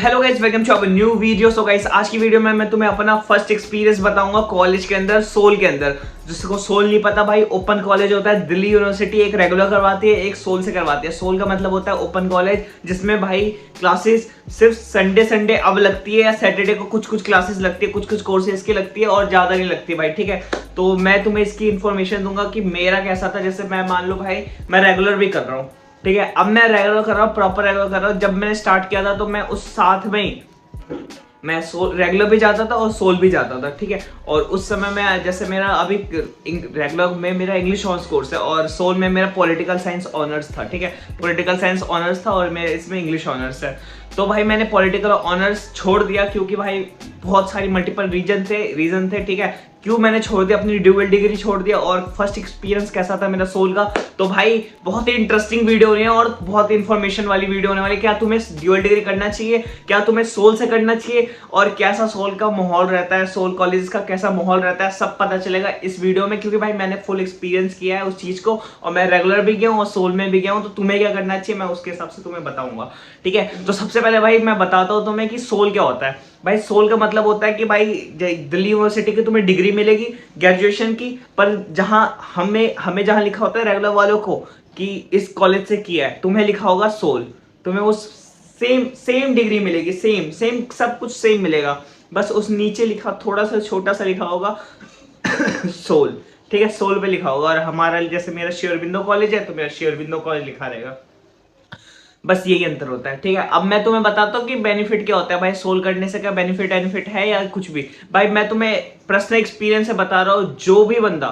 Hello guys, welcome to our new video. So guys, आज की video में मैं तुम्हें अपना फर्स्ट एक्सपीरियंस बताऊंगा कॉलेज के अंदर, सोल के अंदर। जिसको सोल नहीं पता भाई, ओपन कॉलेज होता है दिल्ली यूनिवर्सिटी, एक रेगुलर करवाती है, एक सोल से करवाती है। सोल का मतलब होता है ओपन कॉलेज, जिसमें भाई क्लासेस सिर्फ संडे अब लगती है, या सैटरडे को कुछ कुछ क्लासेस लगती है, कुछ कुछ कोर्सेज की लगती है, और ज्यादा नहीं लगती भाई। ठीक है, तो मैं तुम्हें इसकी इन्फॉर्मेशन दूंगा कि मेरा कैसा था। जैसे मैं मान लो भाई, मैं रेगुलर भी कर रहा हूँ, ठीक है। अब मैं रेगुलर कर रहा हूँ, प्रॉपर रेगुलर कर रहा हूँ। जब मैंने स्टार्ट किया था तो मैं उस साथ में ही मैं रेगुलर भी जाता था और सोल भी जाता था, ठीक है। और उस समय में जैसे मेरा अभी रेगुलर में मेरा इंग्लिश ऑनर्स कोर्स है, और सोल में मेरा पॉलिटिकल साइंस ऑनर्स था, ठीक है। पॉलिटिकल साइंस ऑनर्स था और मेरे इसमें इंग्लिश ऑनर्स है। तो भाई मैंने पॉलिटिकल ऑनर्स छोड़ दिया, क्योंकि भाई बहुत सारी मल्टीपल रीजन थे, ठीक है। क्यों मैंने छोड़ दिया, अपनी ड्यूअल डिग्री छोड़ दिया। और फर्स्ट एक्सपीरियंस कैसा था मेरा सोल का, तो भाई बहुत ही इंटरेस्टिंग वीडियो होने और बहुत इन्फॉर्मेशन वाली वीडियो होने वाली। क्या तुम्हें ड्यूअल डिग्री करना चाहिए, क्या तुम्हें सोल से करना चाहिए, और कैसा सोल का माहौल रहता है, सोल कॉलेज का कैसा माहौल रहता है, सब पता चलेगा इस वीडियो में। क्योंकि भाई मैंने फुल एक्सपीरियंस किया है उस चीज को, और मैं रेगुलर भी गया हूँ और सोल में भी गया हूँ। तो तुम्हें क्या करना चाहिए मैं उसके हिसाब से तुम्हें बताऊंगा, ठीक है। तो सबसे पहले भाई मैं बताता हूँ तुम्हें कि सोल क्या होता है। भाई सोल का मतलब होता है कि भाई दिल्ली यूनिवर्सिटी की तुम्हें डिग्री मिलेगी ग्रेजुएशन की, पर जहां हमें जहां लिखा होता है रेगुलर वालों को कि इस कॉलेज से किया है, तुम्हें लिखा होगा सोल। तुम्हें उस सेम डिग्री मिलेगी, सेम सब कुछ सेम मिलेगा। बस उस नीचे लिखा, थोड़ा सा छोटा सा लिखा होगा सोल, ठीक है। सोल पे लिखा होगा। और हमारा जैसे मेरा श्री अरबिंदो कॉलेज है, तो मेरा श्री अरबिंदो कॉलेज लिखा रहेगा। बस यही अंतर होता है, ठीक है। अब मैं तुम्हें बताता हूँ कि बेनिफिट क्या होता है भाई, सोल करने से क्या बेनिफिट है या कुछ भी। भाई मैं तुम्हें पर्सनल एक्सपीरियंस से बता रहा हूँ। जो भी बंदा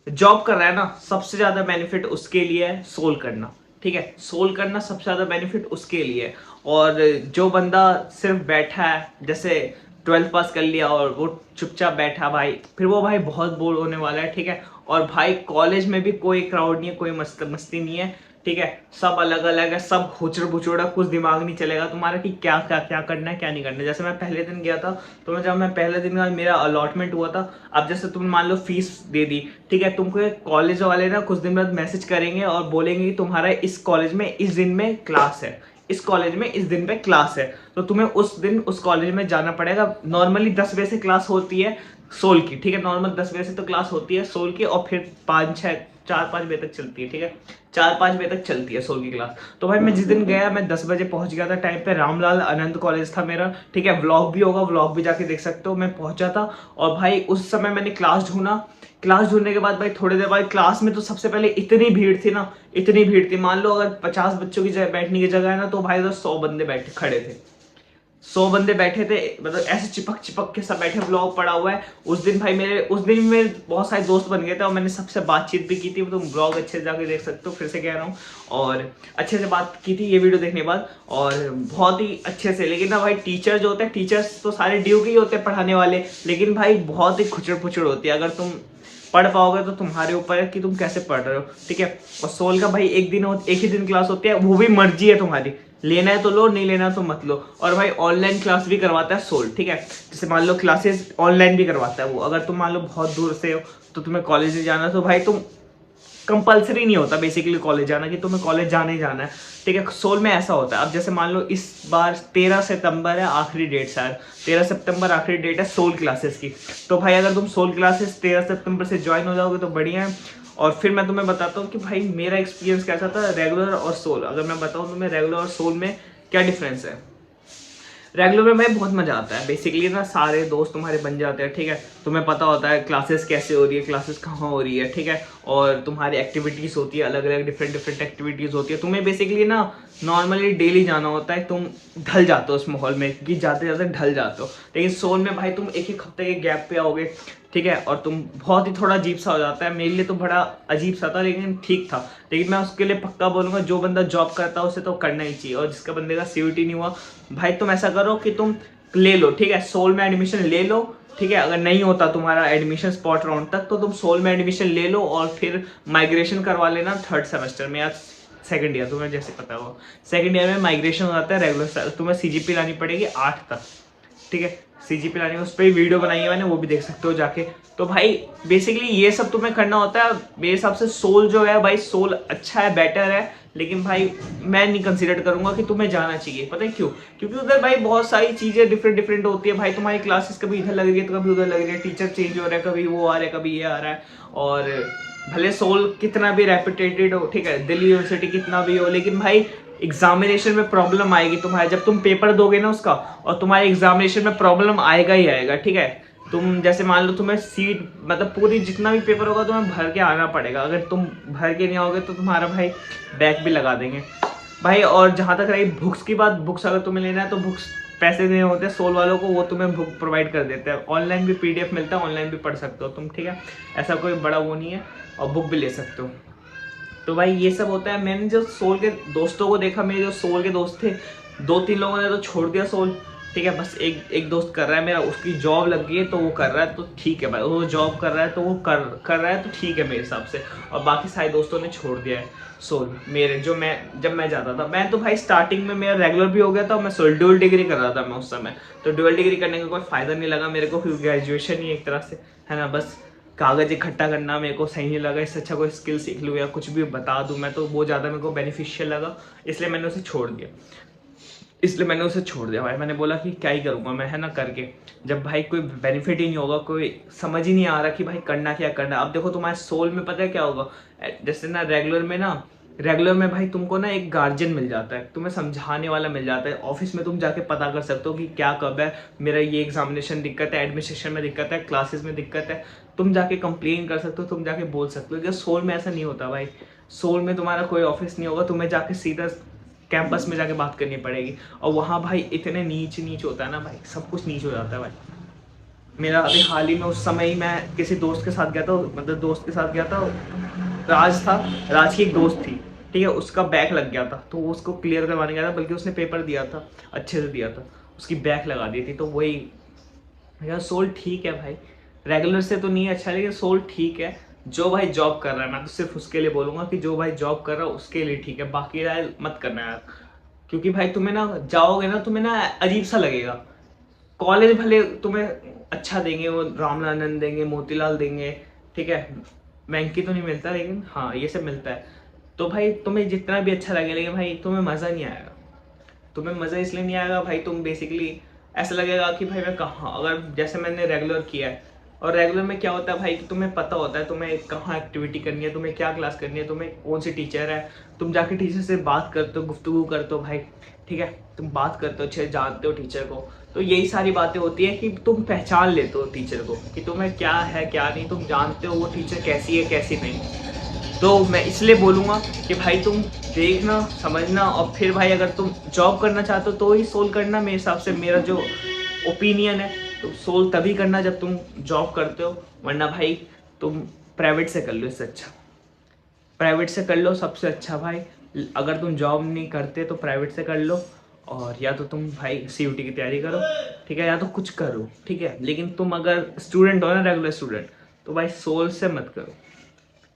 जॉब कर रहा है ना, सबसे ज्यादा बेनिफिट उसके लिए है सोल करना, ठीक है। सोल करना सबसे ज्यादा बेनिफिट उसके लिए है। और जो बंदा सिर्फ बैठा है, जैसे 12th पास कर लिया और वो चुपचाप बैठा भाई, फिर वो भाई बहुत बोर होने वाला है, ठीक है। और भाई कॉलेज में भी कोई क्राउड नहीं है, कोई मस्ती नहीं है, ठीक है। सब अलग अलग है, सब हुचड़ बुचड़ है, कुछ दिमाग नहीं चलेगा तुम्हारा कि क्या क्या क्या करना है क्या नहीं करना है। जैसे मैं पहले दिन गया था, तो जब मैं पहले दिन का मेरा अलॉटमेंट हुआ था। अब जैसे तुम मान लो फीस दे दी, ठीक है। तुमको कॉलेज वाले ना कुछ दिन बाद मैसेज करेंगे और बोलेंगे कि तुम्हारा इस कॉलेज में इस दिन में क्लास है, इस कॉलेज में इस दिन पे क्लास है। तो तुम्हें उस दिन उस कॉलेज में जाना पड़ेगा। नॉर्मली 10 बजे से क्लास होती है सोल की, ठीक है। नॉर्मल 10 बजे से तो क्लास होती है सोल की, और फिर 4-5 बजे तक चलती है, ठीक है। 4-5 बजे तक चलती है सोल की क्लास। तो भाई मैं जिस दिन गया, मैं 10 बजे पहुंच गया था टाइम पे। रामलाल आनंद कॉलेज था मेरा, ठीक है। व्लॉग भी होगा, व्लॉग भी जाके देख सकते हो। मैं पहुंचा था, और भाई उस समय मैंने क्लास ढूंढा। क्लास ढूंढने के बाद भाई थोड़ी देर बाद क्लास में, तो सबसे पहले इतनी भीड़ थी ना, इतनी भीड़ थी। मान लो अगर 50 बच्चों की बैठने की जगह है ना, तो भाई तो 100 बंदे बैठे खड़े थे, 100 बंदे बैठे थे। मतलब ऐसे चिपक चिपक के सब बैठे। ब्लॉग पड़ा हुआ है। उस दिन मेरे बहुत सारे दोस्त बन गए थे, और मैंने सबसे बातचीत भी की थी। तुम ब्लॉग अच्छे से जाके देख सकते हो, फिर से कह रहा हूँ। और अच्छे से बात की थी ये वीडियो देखने के बाद, और बहुत ही अच्छे से। लेकिन ना भाई टीचर जो होते हैं, टीचर्स तो सारे ड्यू के ही होते हैं पढ़ाने वाले, लेकिन भाई बहुत ही खुचड़ पुचड़ होती है। अगर तुम पढ़ पाओगे तो तुम्हारे ऊपर है कि तुम कैसे पढ़ रहे हो, ठीक है। और सोल का भाई एक ही दिन क्लास होती है, वो भी मर्जी है तुम्हारी, लेना है तो लो, नहीं लेना तो मत लो। और भाई ऑनलाइन क्लास भी करवाता है सोल, ठीक है। जैसे मान लो क्लासेस ऑनलाइन भी करवाता है वो। अगर तुम मान लो बहुत दूर से हो, तो तुम्हें कॉलेज नहीं जाना, तो भाई तुम कंपलसरी नहीं होता बेसिकली कॉलेज जाना, कि तुम्हें कॉलेज जाना ही जाना है, ठीक है। सोल में ऐसा होता है। अब जैसे मान लो इस बार 13 सितंबर है आखिरी डेट, शायद 13 सितंबर आखिरी डेट है सोल क्लासेस की। तो भाई अगर तुम सोल क्लासेस 13 सितंबर से ज्वाइन हो जाओगे तो बढ़िया है। और फिर मैं तुम्हें बताता हूँ कि भाई मेरा एक्सपीरियंस कैसा था रेगुलर और सोल। अगर मैं बताऊँ तुम्हें रेगुलर और सोल में क्या डिफरेंस है। रेगुलर में बहुत मजा आता है। बेसिकली ना सारे दोस्त तुम्हारे बन जाते हैं, ठीक है। तुम्हें पता होता है क्लासेस कैसे हो रही है, क्लासेस कहाँ हो रही है, ठीक है। और तुम्हारी एक्टिविटीज होती है, अलग अलग डिफरेंट एक्टिविटीज होती है। तुम्हें बेसिकली ना नॉर्मली डेली जाना होता है, तुम ढल जाते हो उस माहौल में, कि जाते जाते ढल जाते हो। लेकिन सोल में भाई तुम एक हफ्ते के गैप पे आओगे, ठीक है। और तुम बहुत ही थोड़ा अजीब सा हो जाता है। मेरे लिए तो बड़ा अजीब सा था, लेकिन ठीक था। लेकिन मैं उसके लिए पक्का बोलूंगा, जो बंदा जॉब करता है उसे तो करना ही चाहिए। और जिसका बंदे का सीयूटी नहीं हुआ, भाई तुम ऐसा करो कि तुम ले लो, ठीक है। सोल में एडमिशन ले लो, ठीक है। अगर नहीं होता तुम्हारा एडमिशन स्पॉट राउंड तक, तो तुम सोल में एडमिशन ले लो, और फिर माइग्रेशन करवा लेना 3rd सेमेस्टर में या 2nd ईयर। तुम्हें जैसे पता हो 2nd ईयर में माइग्रेशन हो जाता है रेगुलर। तुम्हें सीजीपी लानी पड़ेगी 8 तक, ठीक है। सीजीपी लाने, उस पर वीडियो बनाई है मैंने, वो भी देख सकते हो जाके। तो भाई बेसिकली ये सब तुम्हें करना होता है। मेरे हिसाब से सोल जो है भाई, सोल अच्छा है, बेटर है। लेकिन भाई मैं नहीं कंसिडर करूंगा कि तुम्हें जाना चाहिए। पता है क्यों? क्योंकि उधर भाई बहुत सारी चीजें डिफरेंट डिफरेंट होती है भाई। तुम्हारी क्लासेस कभी इधर लग रही है तो कभी उधर लग रही है, टीचर चेंज हो रहा है, कभी वो आ रहा है कभी ये आ रहा है। और भले सोल कितना भी रेपुटेटेड हो, ठीक है, दिल्ली यूनिवर्सिटी कितना भी हो, लेकिन भाई एग्जामिनेशन में प्रॉब्लम आएगी तुम्हारे। जब तुम पेपर दोगे ना उसका, और तुम्हारे एग्जामिनेशन में प्रॉब्लम आएगा ही आएगा, ठीक है। तुम जैसे मान लो तुम्हें सीट मतलब पूरी जितना भी पेपर होगा तुम्हें भर के आना पड़ेगा। अगर तुम भर के नहीं आओगे तो तुम्हारा भाई बैक भी लगा देंगे भाई। और जहाँ तक रही बुक्स की बात, बुक्स अगर तुम्हें लेना है तो बुक्स पैसे देने होते हैं सोल वालों को, वो तुम्हें बुक प्रोवाइड कर देते हैं। ऑनलाइन भी पीडीएफ मिलता है, ऑनलाइन भी पढ़ सकते हो तुम, ठीक है, ऐसा कोई बड़ा वो नहीं है, और बुक भी ले सकते हो। तो भाई ये सब होता है। मैंने जो सोल के दोस्तों को देखा, मेरे जो सोल के दोस्त थे, 2-3 लोगों ने तो छोड़ दिया सोल, ठीक है। बस एक दोस्त कर रहा है मेरा, उसकी जॉब लग गई है तो वो कर रहा है, तो ठीक है भाई, वो जॉब कर रहा है तो वो कर रहा है तो ठीक है मेरे हिसाब से। और बाकी सारे दोस्तों ने छोड़ दिया है सोल मेरे। जब मैं जाता था, मैं तो भाई स्टार्टिंग में मेरा रेगुलर भी हो गया था, मैं सोल ड्यूअल डिग्री कर रहा था मैं उस समय। तो ड्यूअल डिग्री करने का कोई फायदा नहीं लगा मेरे को, क्योंकि ग्रेजुएशन ही एक तरह से है ना, बस कागज इकट्ठा करना मेरे को सही नहीं लगा। इससे अच्छा कोई स्किल सीख लूँ या कुछ भी बता दूँ मैं, तो वो ज़्यादा मेरे को बेनिफिशियल लगा, इसलिए मैंने उसे छोड़ दिया भाई। मैंने बोला कि क्या ही करूँगा मैं, है ना, करके जब भाई कोई बेनिफिट ही नहीं होगा, कोई समझ ही नहीं आ रहा कि भाई करना क्या करना। अब देखो तुम्हारे सोल में पता है क्या होगा, जैसे ना रेगुलर में भाई तुमको ना एक गार्जियन मिल जाता है, तुम्हें समझाने वाला मिल जाता है। ऑफिस में तुम जाके पता कर सकते हो कि क्या कब है, मेरा ये एग्जामिनेशन दिक्कत है, एडमिनिस्ट्रेशन में दिक्कत है, क्लासेस में दिक्कत है, तुम जाके कंप्लेन कर सकते हो, तुम जाके बोल सकते हो। लेकिन सोल में ऐसा नहीं होता भाई। सोल में तुम्हारा कोई ऑफिस नहीं होगा, तुम्हें जाके सीधा कैंपस में जाके बात करनी पड़ेगी। और वहाँ भाई इतने नीच होता है ना भाई, सब कुछ नीच हो जाता है भाई। मेरा अभी हाल ही में उस समय ही मैं किसी दोस्त के साथ गया था, मतलब दोस्त के साथ गया था, राज की एक दोस्त थी, ठीक है, उसका बैक लग गया था, तो वो उसको क्लियर करवाने गया था, बल्कि उसने पेपर दिया था, अच्छे से दिया था, उसकी बैक लगा दी थी। तो वही यार, सोल ठीक है भाई, रेगुलर से तो नहीं अच्छा, लेकिन सोल ठीक है। जो भाई जॉब कर रहा है, मैं तो सिर्फ उसके लिए बोलूंगा कि जो भाई जॉब कर रहा है उसके लिए ठीक है, बाकी यार मत करना यार। क्योंकि भाई तुम्हें ना जाओगे ना, तुम्हें ना अजीब सा लगेगा। कॉलेज भले तुम्हें अच्छा देंगे, वो रामलानंद देंगे, मोतीलाल देंगे, ठीक है, बैंक तो नहीं मिलता, लेकिन हाँ ये सब मिलता है। तो भाई तुम्हें जितना भी अच्छा लगे, लेकिन भाई तुम्हें मज़ा नहीं आएगा। तुम्हें मज़ा इसलिए नहीं आएगा भाई, तुम बेसिकली ऐसा लगेगा कि भाई मैं कहाँ, अगर जैसे मैंने रेगुलर किया है, और रेगुलर में क्या होता है भाई कि तुम्हें पता होता है तुम्हें कहाँ एक्टिविटी करनी है, तुम्हें क्या क्लास करनी है, तुम्हें कौन सी टीचर है, तुम जाके टीचर से बात करते हो, गुफ्तगू करते हो भाई, ठीक है, तुम बात करते हो, अच्छे जानते हो टीचर को। तो यही सारी बातें होती है कि तुम पहचान लेते हो टीचर को, कि तुम्हें क्या है क्या नहीं, तुम जानते हो वो टीचर कैसी है कैसी नहीं। तो मैं इसलिए बोलूँगा कि भाई तुम देखना समझना, और फिर भाई अगर तुम जॉब करना चाहते हो तो ही सोल करना। मेरे हिसाब से, मेरा जो ओपिनियन है, तो सोल तभी करना जब तुम जॉब करते हो, वरना भाई तुम प्राइवेट से कर लो, इससे अच्छा प्राइवेट से कर लो, सबसे अच्छा भाई। अगर तुम जॉब नहीं करते तो प्राइवेट से कर लो, और या तो तुम भाई सीयूटी की तैयारी करो, ठीक है, या तो कुछ करो, ठीक है। लेकिन तुम अगर स्टूडेंट हो ना, रेगुलर स्टूडेंट, तो भाई सोल से मत करो।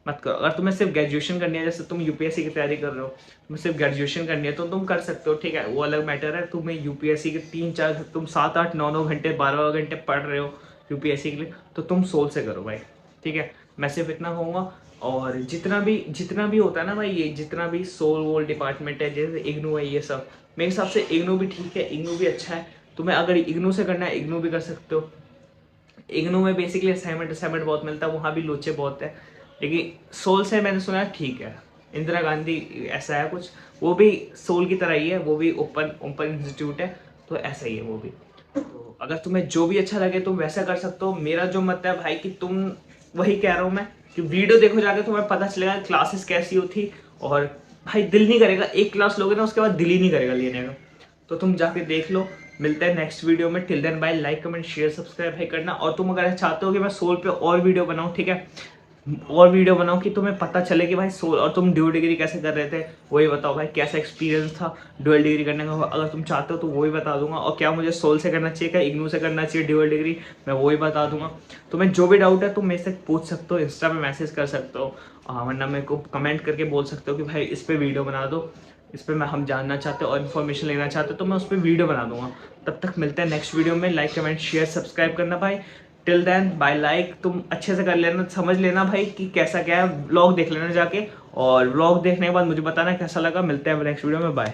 अगर तुम्हें सिर्फ ग्रेजुएशन करनी है, जैसे तुम यूपीएससी की तैयारी कर रहे हो, तुम्हें सिर्फ ग्रेजुएशन करनी है तो तुम कर सकते हो, ठीक है, वो अलग मैटर है। तुम्हें यूपीएससी के 3-4 तुम 7-8 9-9 घंटे 12 घंटे पढ़ रहे हो यूपीएससी के लिए, तो तुम सोल से करो भाई, ठीक है। मैं सिर्फ इतना कहूँगा। और जितना भी होता है ना भाई, ये जितना भी सोल वोल डिपार्टमेंट है, जैसे इग्नू है, ये सब मेरे हिसाब से इग्नू भी ठीक है, इग्नू भी अच्छा है। तुम्हें अगर इग्नू से करना है, इग्नू भी कर सकते हो। इग्नू में बेसिकली असाइनमेंट बहुत मिलता है, वहाँ भी लोचे बहुत है। लेकिन सोल से मैंने सुना ठीक है, इंदिरा गांधी ऐसा है कुछ, वो भी सोल की तरह ही है, वो भी ओपन इंस्टीट्यूट है, तो ऐसा ही है वो भी। तो अगर तुम्हें जो भी अच्छा लगे तुम वैसा कर सकते हो। मेरा जो मत है भाई कि तुम, वही कह रहा हूँ मैं, कि वीडियो देखो जाके, तुम्हें पता चलेगा क्लासेस कैसी होती। और भाई दिल नहीं करेगा, एक क्लास लोगे ना उसके बाद दिल ही नहीं करेगा लेने का, तो तुम जाके देख लो। मिलते हैं नेक्स्ट वीडियो में। Till then bye, like comment share subscribe है करना। और तुम अगर चाहते हो कि मैं सोल पे और वीडियो बनाऊं, ठीक है, और वीडियो बनाओ कि तुम्हें पता चले कि भाई सोल, और तुम ड्यूअल डिग्री कैसे कर रहे थे वही बताओ भाई, कैसा एक्सपीरियंस था ड्यूअल डिग्री करने का, अगर तुम चाहते हो तो वही बता दूंगा। और क्या मुझे सोल से करना चाहिए, क्या इग्नू से करना चाहिए ड्यूअल डिग्री, मैं वही बता दूंगा। तुम्हें जो भी डाउट है तुम मेरे से पूछ सकते हो, इंस्टा पे मैसेज कर सकते हो, वरना मेरे को कमेंट करके बोल सकते हो कि भाई इस पर वीडियो बना दो, इस पर मैं हम जानना चाहते हो और इन्फॉर्मेशन लेना चाहते हो, तो मैं उस पर वीडियो बना दूंगा। तब तक मिलते हैं नेक्स्ट वीडियो में। लाइक कमेंट शेयर सब्सक्राइब करना भाई। Till then bye. लाइक तुम अच्छे से कर लेना, समझ लेना भाई कि कैसा क्या है, व्लॉग देख लेना जाके, और व्लॉग देखने के बाद मुझे बताना कैसा लगा। मिलते हैं नेक्स्ट वीडियो में, बाय।